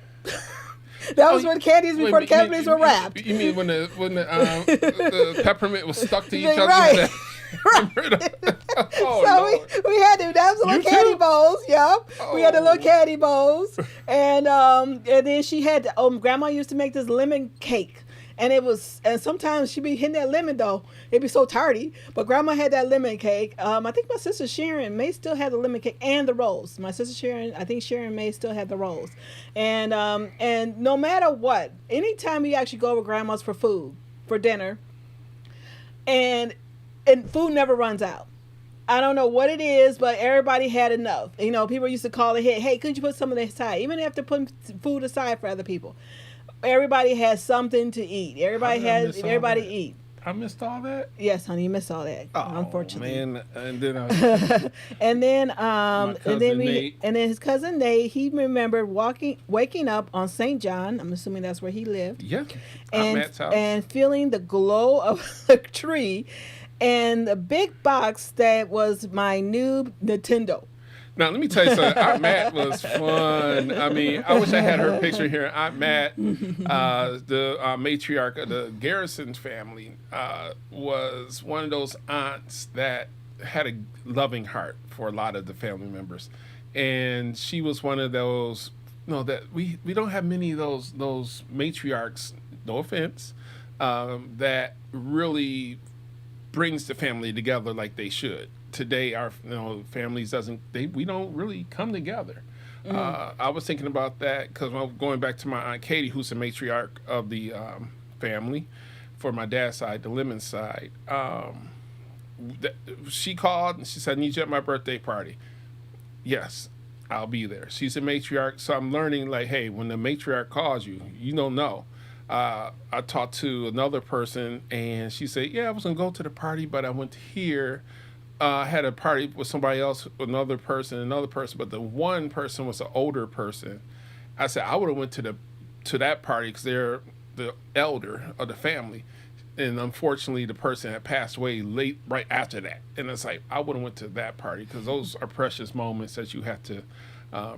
That was when candies before the candies were wrapped. You mean when the peppermint was stuck to each other? Right. Oh, so we had to. That was the little candy bowls. Yep. We had the little candy bowls, and then she had. Grandma used to make this lemon cake. And sometimes she'd be hitting that lemon though. It'd be so tardy. But Grandma had that lemon cake. I think my sister Sharon may still have the lemon cake and the rolls. My sister Sharon, I think Sharon may still have the rolls. And no matter what, anytime we actually go over Grandma's for food, for dinner, and food never runs out. I don't know what it is, but everybody had enough. You know, people used to call ahead, hey, could you put some of this aside? Even after putting food aside for other people. Everybody has something to eat. How Everybody did I has miss all everybody that? eat. I missed all that. Yes, honey, you missed all that, Oh unfortunately. man, and then my And then cousin we Nate. and then his cousin Nate, he remembered waking up on St. John. I'm assuming that's where he lived, Yeah, Aunt Matt's house. and feeling the glow of the tree, and the big box that was my new Nintendo. Now let me tell you something. Aunt Matt was fun. I mean, I wish I had her picture here. Aunt Matt, the matriarch of the Garrison family, was one of those aunts that had a loving heart for a lot of the family members, and she was one of those. No, that we don't have many of those matriarchs. No offense, that really brings the family together like they should. Today, our families doesn't they we don't really come together. I was thinking about that because I'm going back to my aunt Katie, who's the matriarch of the family for my dad's side, the Lemon side. Th- she called and she said, "I need you at my birthday party." Yes, I'll be there. She's a matriarch, so I'm learning like, hey, when the matriarch calls you, you don't know. I talked to another person, and she said, "Yeah, I was gonna go to the party, but I went here. I had a party with somebody else, another person, but the one person was an older person." I said, "I would have went to that party because they're the elder of the family." And unfortunately, the person had passed away late, right after that. And it's like I would have went to that party because those are precious moments that you have to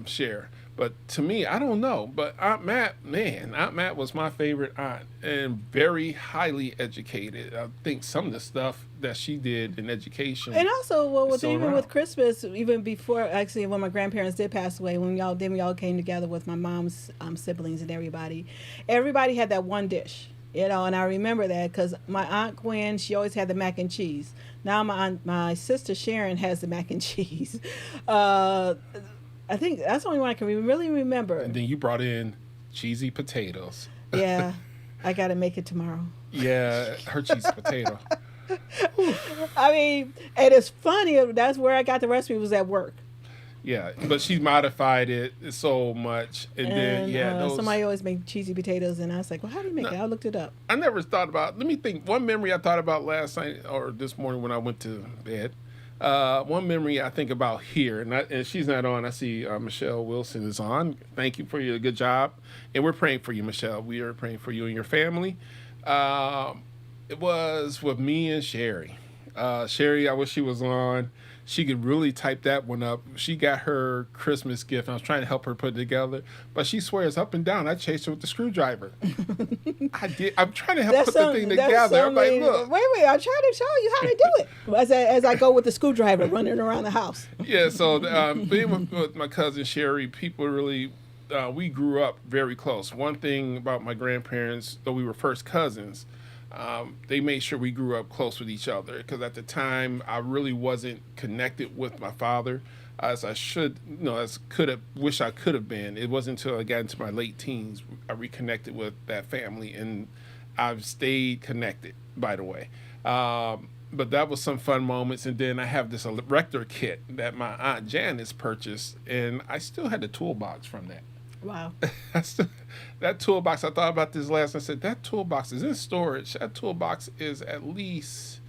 share. But to me, I don't know. But Aunt Matt, man, Aunt Matt was my favorite aunt and very highly educated. I think some of the stuff that she did in education And also, well, is with still even around. with Christmas, even before actually when my grandparents did pass away, when we all came together with my mom's siblings and everybody had that one dish, you know. And I remember that because my aunt Gwen, she always had the mac and cheese. Now my sister Sharon has the mac and cheese. Uh, I think that's the only one I can really remember. And then you brought in cheesy potatoes. Yeah, I got to make it tomorrow. Yeah, her cheesy potato. I mean, and it's funny. That's where I got the recipe was at work. Yeah, but she modified it so much, and then And yeah, those. somebody always make cheesy potatoes, and I was like, "Well, how do you make No, it?" I looked it up. I never thought about. Let me think. One memory I thought about last night or this morning when I went to bed. One memory I think about here, and she's not on. I see Michelle Wilson is on. Thank you for your good job, and we're praying for you, Michelle. We are praying for you and your family. Um, it was with me and Sherry. Sherry, I wish she was on. She could really type that one up. She got her Christmas gift. And I was trying to help her put it together, but she swears up and down I chased her with the screwdriver. I did. I'm trying to help That's put the some. thing That's together. I'm like, something. look, Wait. I'm trying to show you how to do it as I go with the screwdriver running around the house. yeah. So being with my cousin Sherry, people really. We grew up very close. One thing about my grandparents, though we were first cousins, they made sure we grew up close with each other because at the time I really wasn't connected with my father as I should, as could have, wish I could have been. It wasn't until I got into my late teens I reconnected with that family, and I've stayed connected. By the way, but that was some fun moments. And then I have this erector kit that my aunt Janice purchased, and I still had the toolbox from that. Wow. That's that toolbox. I thought about this last. I said that toolbox is in storage. That toolbox is at least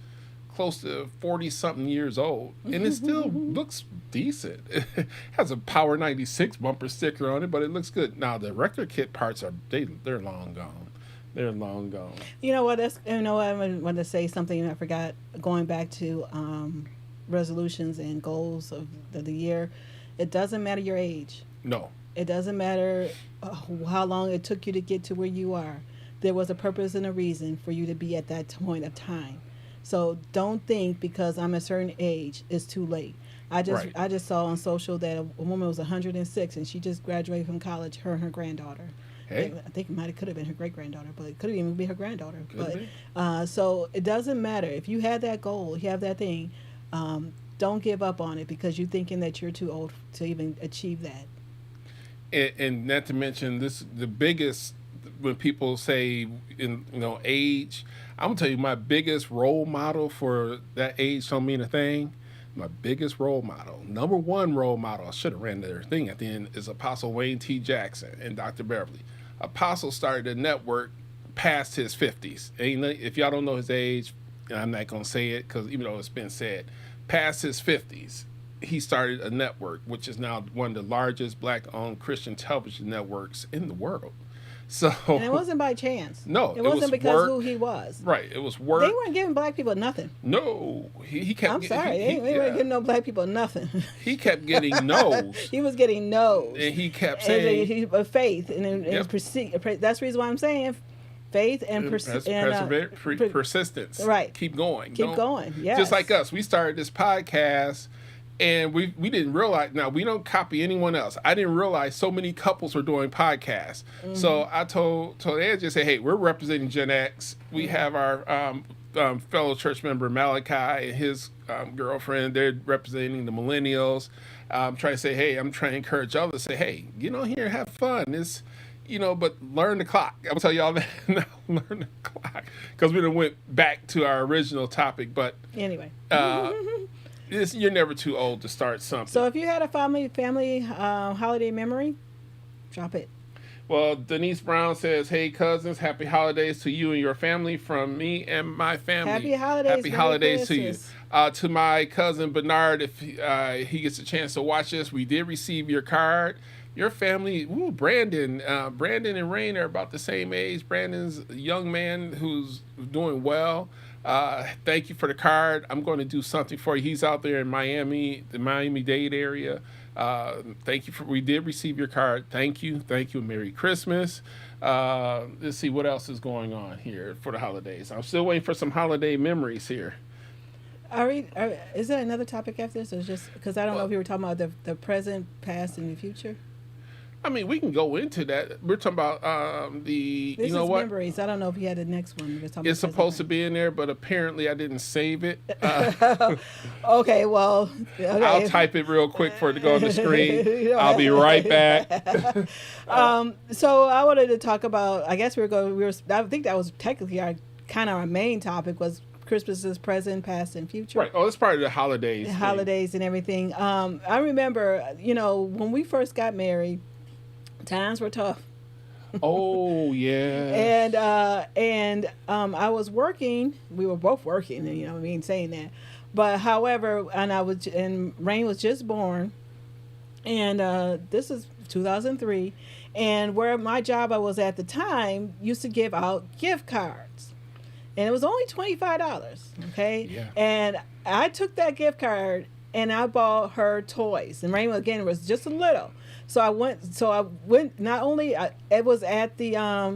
close to 40 something years old, and it still looks decent. It has a Power 96 bumper sticker on it, but it looks good. Now the record kit parts they're long gone. They're long gone. You know what? I wanted to say something I forgot. Going back to resolutions and goals of the year, it doesn't matter your age. No. It doesn't matter how long it took you to get to where you are. There was a purpose and a reason for you to be at that point of time. So don't think because I'm a certain age it's too late. Right. I just saw on social that a woman was 106 and she just graduated from college. Her and her granddaughter. Hey. I think it could have been her great granddaughter, but it could even be her granddaughter. Could be. So it doesn't matter if you have that goal, you have that thing. Don't give up on it because you're thinking that you're too old to even achieve that. And not to mention this, the biggest when people say in age, I'm gonna tell you my biggest role model for that age don't mean a thing. my biggest role model, number one role model, I should have ran their thing at the end, is Apostle Wayne T. Jackson and Dr. Beverly. Apostle started a network past his 50s. And if y'all don't know his age, I'm not going to say it because even though it's been said, past his 50s, he started a network, which is now one of the largest black-owned Christian television networks in the world. So, and it wasn't by chance. No, it wasn't because work. who he was. Right, it was work. They weren't giving black people nothing. No, he kept. I'm sorry, they weren't giving no black people nothing. He kept getting no's. He was getting no's, and he kept saying faith and that's the reason why I'm saying faith and persistence. Right, keep going. Keep going. Yeah, just like us, we started this podcast. And we didn't realize, now we don't copy anyone else. I didn't realize so many couples were doing podcasts. Mm-hmm. So I told Ed, just say, hey, we're representing Gen X. We have our fellow church member Malachi and his girlfriend. They're representing the millennials. I'm trying to say, hey, I'm trying to encourage others to say, hey, get on here and have fun. It's, but learn the clock. I'm going to tell y'all that now, learn the clock. Because we done went back to our original topic. But anyway. You're never too old to start something. So if you had a family holiday memory, drop it. Well, Denise Brown says, hey, cousins, happy holidays to you and your family from me and my family. Happy holidays. Happy holidays to you. To my cousin Bernard, if he gets a chance to watch this, we did receive your card. Your family, Brandon and Rain are about the same age. Brandon's a young man who's doing well. Thank you for the card. I'm going to do something for you. He's out there in Miami, the Miami-Dade area. Thank you we did receive your card. Thank you. Merry Christmas. Let's see what else is going on here for the holidays. I'm still waiting for some holiday memories here. Is there another topic after this, or just because I don't know if you were talking about the present, past, and the future? I mean, we can go into that. We're talking about This is memories. I don't know if you had the next one. It's supposed to be in there, but apparently I didn't save it. Okay, well. Okay. I'll type it real quick for it to go on the screen. I'll be right back. So I wanted to talk about, I guess I think that was technically our main topic was Christmas's present, past, and future. Right. Oh, it's part of the holidays. The holidays and everything. I remember, when we first got married, times were tough. Oh yeah. And I was working. We were both working. Saying that. But however, and Rain was just born, and this is 2003, and where my job I was at the time used to give out gift cards, and it was only $25. Okay. Yeah. And I took that gift card and I bought her toys, and Rain again was just a little. So I went. Not only it was at the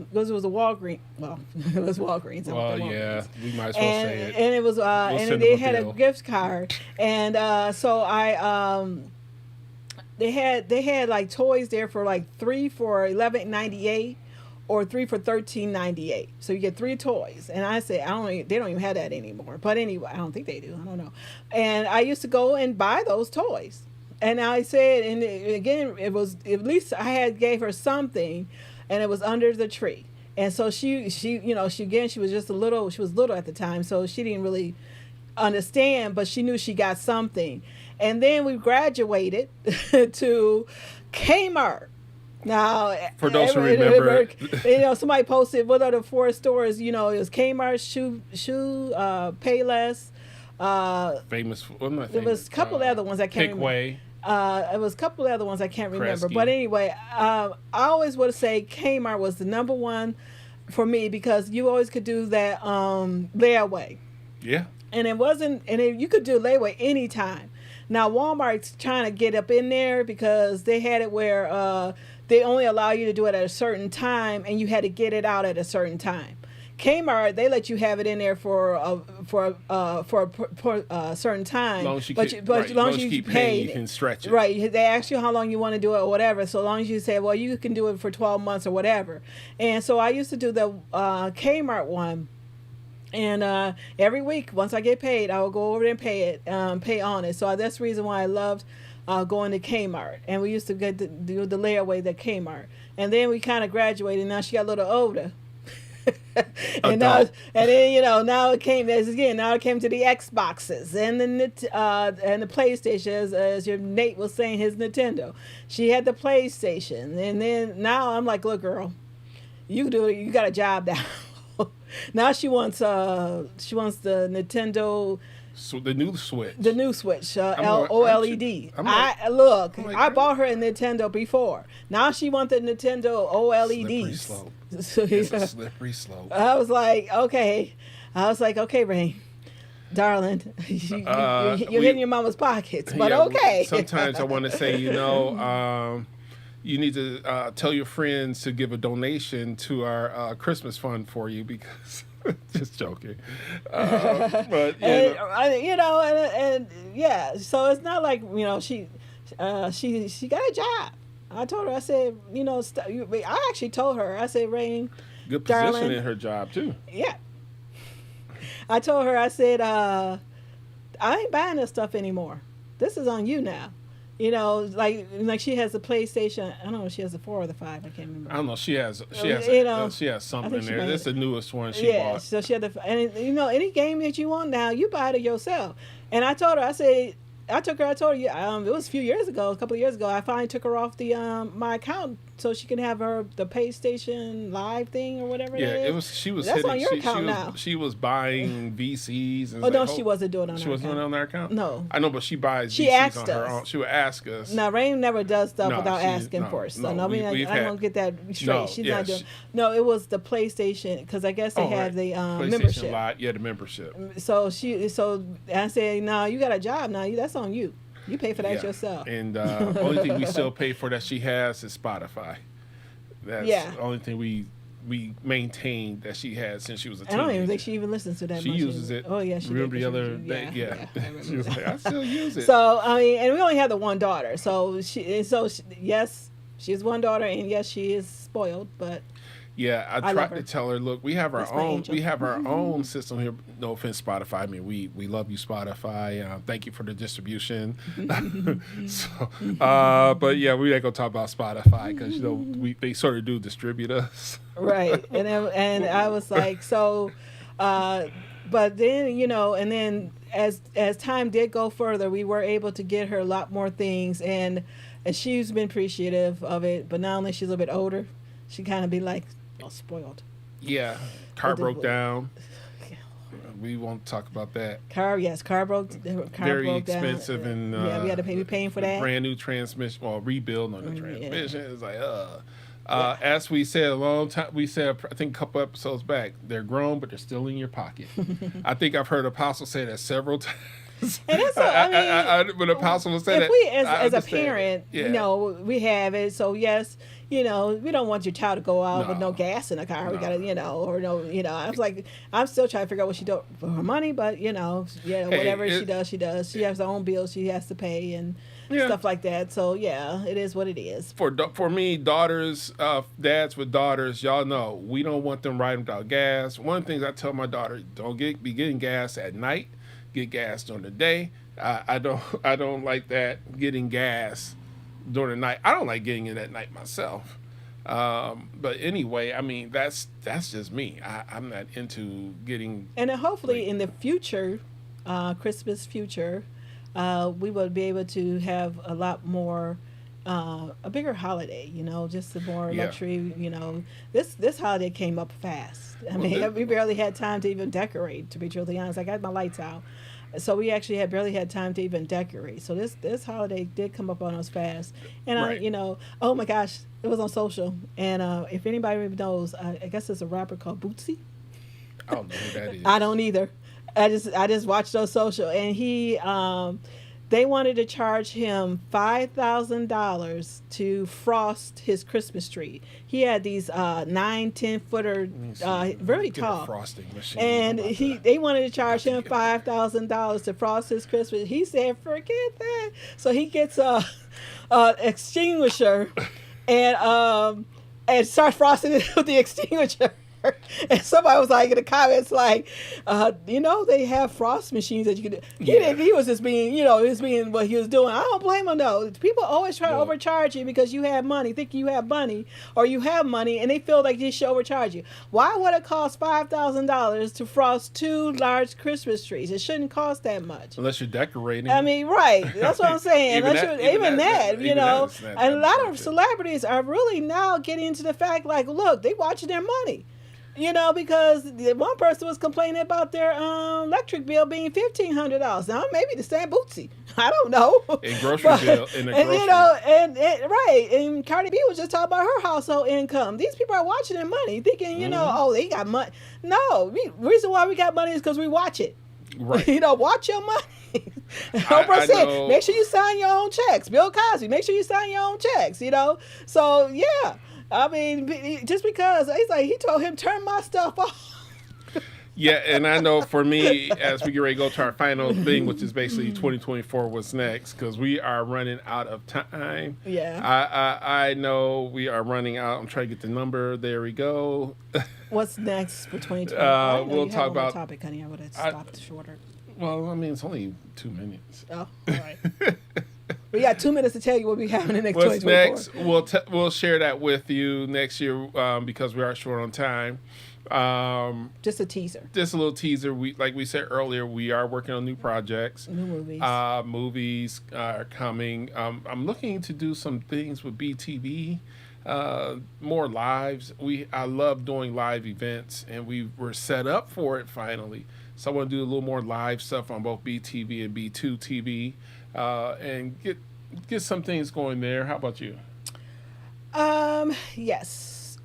because it was a Walgreens. Well, it was Walgreens. Well, yeah, we might as well say it. And it was and they had a gift card, and so I they had like toys there for like 3 for $11.98, or 3 for $13.98. So you get 3 toys, and I said they don't even have that anymore. But anyway, I don't think they do. I don't know. And I used to go and buy those toys. And I said, and again, it was at least I gave her something, and it was under the tree. And so she was just a little. She was little at the time, so she didn't really understand, but she knew she got something. And then we graduated to Kmart. Now, for those who remember, somebody posted what are the 4 stores. It was Kmart, Shoe, Payless. Famous. There was a couple of other ones I can't remember. It was a couple of other ones I can't remember. But anyway, I always would say Kmart was the number one for me because you always could do that layaway. Yeah. And you could do layaway anytime. Now Walmart's trying to get up in there because they had it where they only allow you to do it at a certain time, and you had to get it out at a certain time. Kmart, they let you have it in there for a certain time, long as you keep paying, you can stretch it. Right, they ask you how long you want to do it or whatever. So long as you say, well, you can do it for 12 months or whatever. And so I used to do the Kmart one, and every week once I get paid, I will go over there and pay on it. So that's the reason why I loved going to Kmart. And we used to do the layaway at Kmart. And then we kind of graduated. Now she got a little older. and now, Adult. and then now it came as again. Now it came to the Xboxes and the PlayStation, as your Nate was saying, his Nintendo. She had the PlayStation, and then now I'm like, look, girl, you do it. You got a job now. Now she wants the Nintendo. So the new Switch. The new Switch, I'm like, OLED. I'm like- I bought her a Nintendo before. Now she wants the Nintendo Slippery OLEDs. slope. So, It's a slippery slope. I was like, okay. Rain, darling, you're hitting your mama's pockets, but Yeah, okay. Sometimes I want to say, you need to tell your friends to give a donation to our Christmas fund for you because just joking. But and yeah, so it's not like she got a job. I told her, I said, I actually told her, I said, Rain, good position darling, in her job too. yeah. I told her, I said, I ain't buying this stuff anymore. This is on you now. Like she has a PlayStation. I don't know if she has the 4 or the 5. I can't remember. I don't know. She has something in there. That's the newest one she bought. So she had and any game that you want now, you buy it yourself. And I told her, I said, I told her, it was a couple of years ago, I finally took her off the my account so she can have the PlayStation Live thing or whatever. Yeah, it is. She was. That's hitting, on your account now. She was buying VCs. And no, she wasn't doing it on She her wasn't account. doing it on their account. No, I know, but she buys. She VCs asked on her us. own. She would ask us. Now Rain never does stuff No, without she- asking no, first. So no, I don't get that straight. No, She's yeah, not doing. she- No, it was the PlayStation because I guess they have the PlayStation membership. Live, yeah, the membership. So I said, no, you got a job now. That's on you. You pay for that Yeah. yourself. And only thing we still pay for that she has is Spotify. That's the only thing we maintained that she had since she was a I teenager. don't even think she even listens to that. She much uses anymore. it. Oh yeah, she remember did. the other She- day? Yeah. I remember She was that. like, I still use it. So and we only have the one daughter. So yes, she has one daughter, and yes, she is spoiled. But yeah, I love tried her. to tell her, look, we have our That's my own. angel. We have our own system here. No offense, Spotify. I mean, we love you, Spotify. Thank you for the distribution. So, but yeah, we ain't gonna talk about Spotify because they sort of do distribute us. right, and I was like, so, but then and then as time did go further, we were able to get her a lot more things, and she's been appreciative of it. But now that she's a little bit older, she kind of be like, spoiled. Yeah, car But broke down. We won't talk about that. Car broke. Very broke down. expensive, and we had to be paying for that. brand new transmission, or rebuild on the Yeah. transmission. It's like, as we said a long time, I think a couple episodes back, they're grown, but they're still in your pocket. I think I've heard Apostle say that several times. And that's when Apostle was saying if that, we I as a understand parent, it. Yeah. we have it. So yes, we don't want your child to go out with No. no gas in the car. We No. gotta, or no, I was like, I'm still trying to figure out what she do for her money, but whatever she does, she does. She has her own bills she has to pay and stuff like that. So yeah, it is what it is. For me, daughters, dads with daughters, y'all know we don't want them riding without gas. One of the things I tell my daughter: don't be getting gas at night. Get gas during the day. I don't like that getting gas during the night. I don't like getting it at night myself. But anyway, I mean that's just me. I'm not into getting. And then hopefully in the future, Christmas future, we will be able to have a lot more, a bigger holiday. Just a more luxury. This holiday came up fast. I mean, we barely had time to even decorate. To be truthfully honest, I got my lights out. So we actually barely had time to even decorate. So this holiday did come up on us fast, and Right. oh my gosh, it was on social. And if anybody knows, I guess there's a rapper called Bootsy. I don't know who that is. I don't either. I just watched on social, and he they wanted to charge him $5,000 to frost his Christmas tree. He had these 9-10 footer, very Get a tall. frosting machine. And How about that? they wanted to charge him $5,000 to frost his Christmas. He said, "Forget that." So he gets a extinguisher and starts frosting it with the extinguisher. And somebody was like in the comments, like, they have frost machines that you can do. He was just being, he was being what he was doing. I don't blame him though. People always try to overcharge you because you have money, think you have money, or you have money, and they feel like they should overcharge you. Why would it cost $5,000 to frost 2 large Christmas trees? It shouldn't cost that much. Unless you're decorating. I mean, right. That's what I'm saying. even that, and a lot of celebrities are really now getting into the fact, like, look, they watching their money. Because one person was complaining about their electric bill being $1,500. Now maybe the same Bootsy, I don't know. A grocery bill in a grocery. Right. And Cardi B was just talking about her household income. These people are watching their money, thinking, they got money. No, reason why we got money is because we watch it. Right. Watch your money. Oprah said, make sure you sign your own checks. Bill Cosby, make sure you sign your own checks. So yeah. I mean, just because he told him turn my stuff off. Yeah, and I know for me, as we get ready to go to our final thing, which is basically 2024, what's next, because we are running out of time. Yeah. I know we are running out. I'm trying to get the number. There we go. What's next for 2024? We'll talk about topic, honey. I would have stopped shorter. Well, I mean, it's only 2 minutes. Oh, all right. We got 2 minutes to tell you what we have in the next. What's next? We'll share that with you next year because we are short on time. Just a teaser. Just a little teaser. Like we said earlier, we are working on new projects. New movies. Movies are coming. I'm looking to do some things with BTV. More lives. I love doing live events, and we were set up for it finally. So I want to do a little more live stuff on both BTV and B2 TV, and get some things going there. How about you? Yes.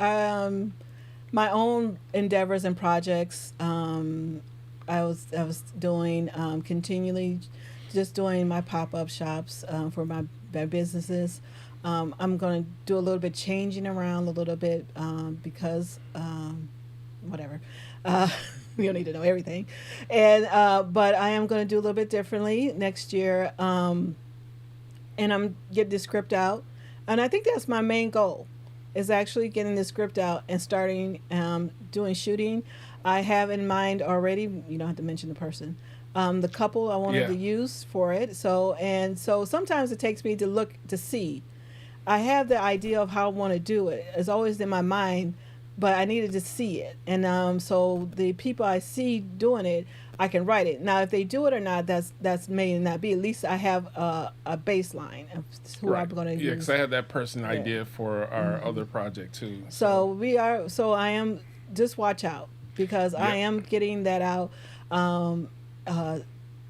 My own endeavors and projects. I was doing continually, just doing my pop-up shops for my businesses. I'm going to do a little bit changing around a little bit because whatever. We don't need to know everything. And but I am going to do a little bit differently next year. And I'm getting the script out. And I think that's my main goal, is actually getting the script out and starting doing shooting. I have in mind already, you don't have to mention the person, the couple I wanted to use for it. So sometimes it takes me to look to see. I have the idea of how I want to do it. It's always in my mind, but I needed to see it. And so the people I see doing it, I can write it. Now, if they do it or not, that's may not be. At least I have a baseline of who I'm going to use. Yeah, because I had that person idea for our other project too. So I am, just watch out, because I am getting that out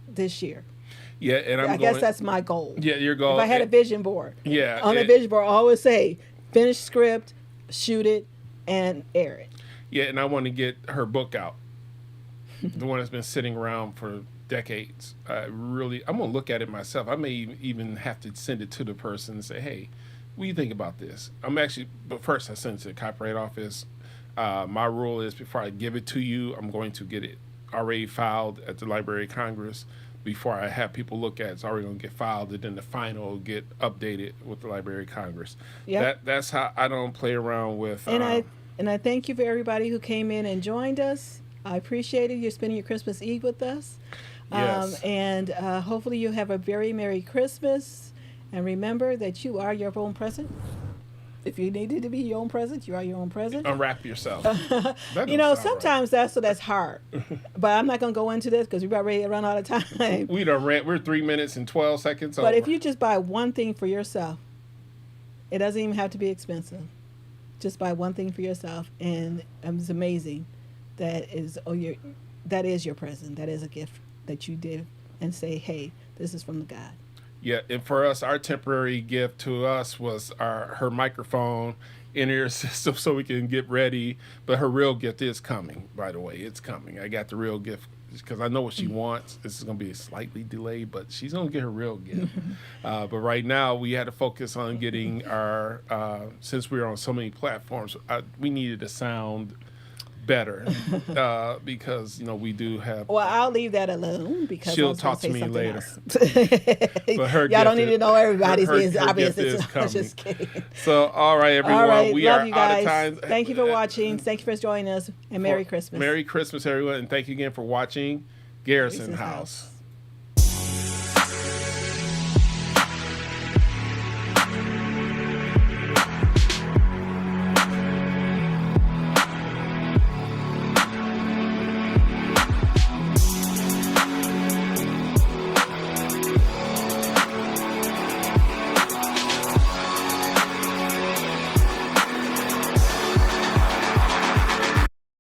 this year. Yeah, and I guess that's my goal. Yeah, your goal. If I had a vision board. Yeah. On a vision board, I always say, finish script, shoot it, and air it. Yeah, and I want to get her book out. The one that's been sitting around for decades. I'm going to look at it myself. I may even have to send it to the person and say, hey, what do you think about this? But first I send it to the copyright office. My rule is, before I give it to you, I'm going to get it already filed at the Library of Congress. Before I have people look at it, it's already going to get filed, and then the final will get updated with the Library of Congress. Yep. That's how I don't play around with. And I thank you for everybody who came in and joined us. I appreciate it. You're spending your Christmas Eve with us. Yes. And hopefully you have a very Merry Christmas. And remember that you are your own present. If you needed to be your own present, you are your own present. Unwrap yourself. Sometimes that's hard. But I'm not going to go into this because we're about ready to run out of time. We're 3 minutes and 12 seconds But over. if you just buy one thing for yourself, it doesn't even have to be expensive. Just buy one thing for yourself, and it's amazing. That is your present. That is a gift that you did, and say, hey, this is from the God. Yeah, and for us, our temporary gift to us was her microphone in-ear system so we can get ready. But her real gift is coming, by the way. It's coming. I got the real gift because I know what she wants. This is going to be slightly delayed, but she's going to get her real gift. But right now, we had to focus on getting our, since we're on so many platforms, we needed a sound better because we do have. Well, I'll leave that alone because She'll I was gonna talk to say me something later. else. But her Y'all don't gift need to know everybody's her business. Obvious. gift is I'm coming. just kidding. So, all right, everyone, All right, we love are you out guys. of time. Thank you for watching. Thank you for joining us, and Merry Christmas. Merry Christmas, everyone, and thank you again for watching Garrison Garrison's House.